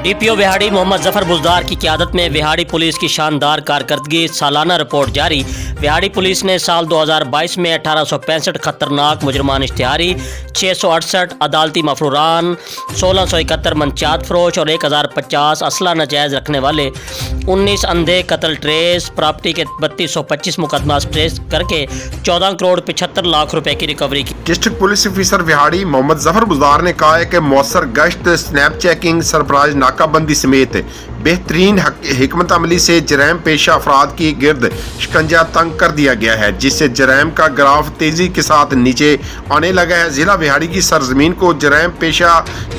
DPO Vehari Muhammad Zafar Buzdar की क़यादत में विहाड़ी पुलिस की शानदार कारकर्दगी सालाना रिपोर्ट जारी। विहाड़ी पुलिस ने साल 2022 में 1865 खतरनाक मुजरमान इश्तिहारी, 668 अदालती मफरूरान, 1671 मंशियात फरोश और 1050 असला नाजायज़ रखने वाले 19 अंधे कत्ल ट्रेस, प्रॉपर्टी के 3225 मुकदमा ट्रेस करके 14 करोड़ 75 लाख रुपए की रिकवरी की। District police officer Vehari Muhammad Zafar Buzdar ने कहा है कि मौसर गश्त, स्नैप चेकिंग, सरप्राइज नाकाबंदी समेत बेहतरीन हिकमत अमली से जराइम पेशा अफराद की गिरद शिकंजा तंग कर दिया गया है, जिससे जराइम का ग्राफ तेजी के साथ नीचे आने लगा है। जिला विहाड़ी की सरजमीन को जराइम पेशा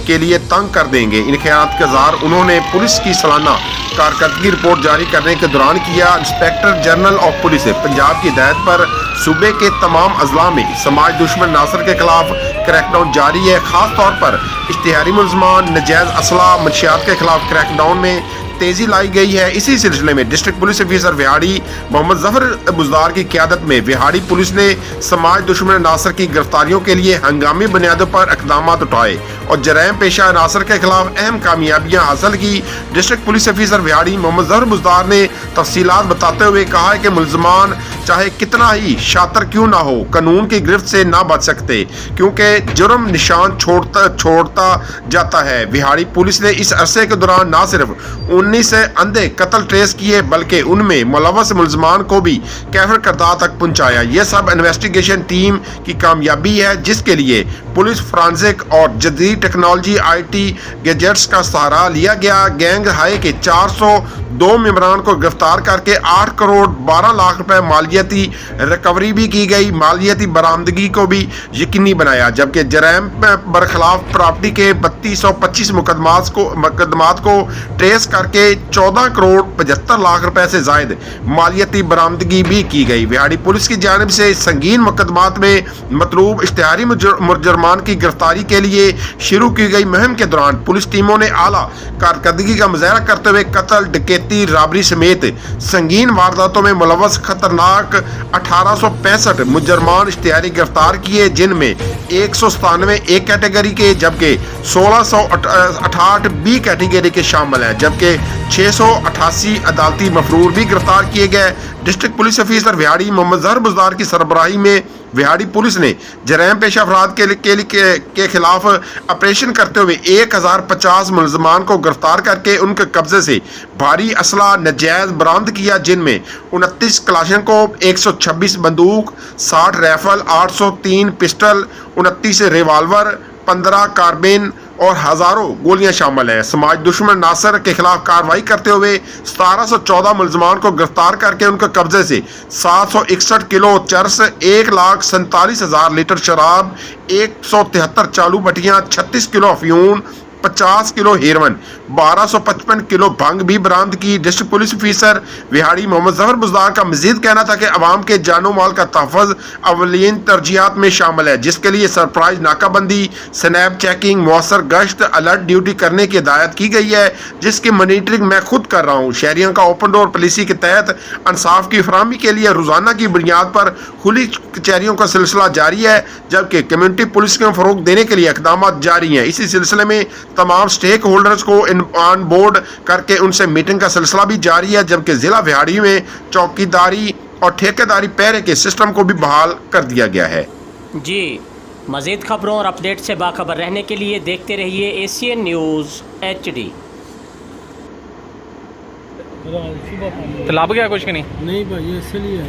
के लिए तंग कर देंगे। इन ख्यालात का इज़हार उन्होंने पुलिस की सालाना कारकर्दगी रिपोर्ट जारी करने के दौरान किया। Inspector general of police Punjab की हिदायत पर सूबे के तमाम अजला में समाज दुश्मन नासर के खिलाफ क्रैकडाउन जारी है। खास तौर पर इश्तिहारी मुलजमान, नजायज़ असला, मंशियात के खिलाफ क्रैकडाउन में तेजी लाई गई है। इसी सिलसिले में district police officer Vehari Muhammad Zafar Buzdar की क़यादत में विहाड़ी पुलिस ने समाज दुश्मन नासर की गिरफ्तारियों के लिए हंगामी बुनियादों पर इक़दाम उठाए और जराइम पेशा नासर के खिलाफ अहम कामयाबियां हासिल की। District police officer Vehari Muhammad Zafar Buzdar ने तफसीलात बताते हुए कहा है कि मुलजमान चाहे कितना ही शातिर क्यों ना हो, कानून की गिरफ्त से ना बच सकते, क्योंकि जुर्म निशान छोड़ता जाता है। विहाड़ी पुलिस ने इस अरसे के दौरान न सिर्फ 19 अंधे कत्ल ट्रेस किए, बल्कि उनमें मुलव्वस मुलजमान को भी कैफर करदार तक पहुंचाया। यह सब इन्वेस्टिगेशन टीम की कामयाबी है, जिसके लिए पुलिस फॉरेंसिक और जदीद टेक्नोलॉजी IT गैजेट्स का सहारा लिया गया। गैंग हाई के 402 मेंबरान को गिरफ्तार करके 8 करोड़ 12 लाख रुपए मालियाती रिकवरी भी की गई। मालियाती बरामदगी को भी यकीनी बनाया, जबकि जराइम बरखिलाफ प्रॉपर्टी के 3225 मुकदमात को ट्रेस करके 14 करोड़ 75 लाख रुपए से जायद मालियाती बरामदगी भी की गई। विहाड़ी पुलिस की जानिब से संगीन मुकदमात में मतलूब इश्तिहारी मुजरमान की गिरफ्तारी के लिए शुरू की गई मुहिम के दौरान पुलिस टीमों ने आला कारकर्दगी का मुजाहरा करते हुए कत्ल, डकैती, राबरी समेत संगीन वारदातों में मुलव्वस खतरनाक 1865 मुजरमान इश्तिहारी गिरफ्तार किए, जिनमें 197 A कैटेगरी के जबकि 1668 B कैटेगरी के शामिल हैं, जबकि 688 अदालती मफरूर भी गिरफ्तार किए गए। District police officer Vehari Muhammad Zafar Buzdar की सरबराही में विहाड़ी पुलिस ने जराइम पेशा अफराद के खिलाफ ऑपरेशन करते हुए 1050 मुलजमान को गिरफ्तार करके उनके कब्जे से भारी असला नाजायज बरामद किया, जिनमें 29 कलाशनकोव, 126 बंदूक, 60 राइफल, 803 पिस्टल, 29 रिवाल्वर, 15 कार्बिन और हजारों गोलियां शामिल हैं। समाज दुश्मन नासर के खिलाफ कार्रवाई करते हुए 1714 मुलजमान को गिरफ्तार करके उनके कब्जे से 761 किलो चरस, 1,47,000 लीटर शराब, 173 चालू भट्टियां, 36 किलो अफयून, 50 किलो हेरोइन, 1255 किलो भंग भी बरामद की। District police officer Vehari Muhammad Zafar Buzdar का मजीद कहना था कि अवाम के जानो माल का तहफ़्फ़ुज़ अवलीन तरजीहात में शामिल है, जिसके लिए सरप्राइज नाकाबंदी, स्नैप चेकिंग, मौसर गश्त, अलर्ट ड्यूटी करने की हिदायत की गई है, जिसकी मॉनिटरिंग मैं खुद कर रहा हूँ। शहरियों का ओपन डोर पॉलिसी के तहत इंसाफ की फराहमी के लिए रोजाना की बुनियाद पर खुली कचहरियों का सिलसिला जारी है, जबकि कम्युनिटी पुलिस को फरोग देने के लिए इक़दाम जारी हैं। इसी सिलसिले में तमाम स्टेक होल्डर्स को ऑन बोर्ड करके उनसे मीटिंग का सिलसिला भी जारी है, जबकि जिला विहाड़ी में चौकीदारी और ठेकेदारी पहरे के सिस्टम को भी बहाल कर दिया गया है। जी, मज़ीद खबरों और अपडेट से बाखबर रहने के लिए देखते रहिए एशियन न्यूज़ HD। तो लाभ गया कुछ कि नहीं? नहीं भाई, इसलिए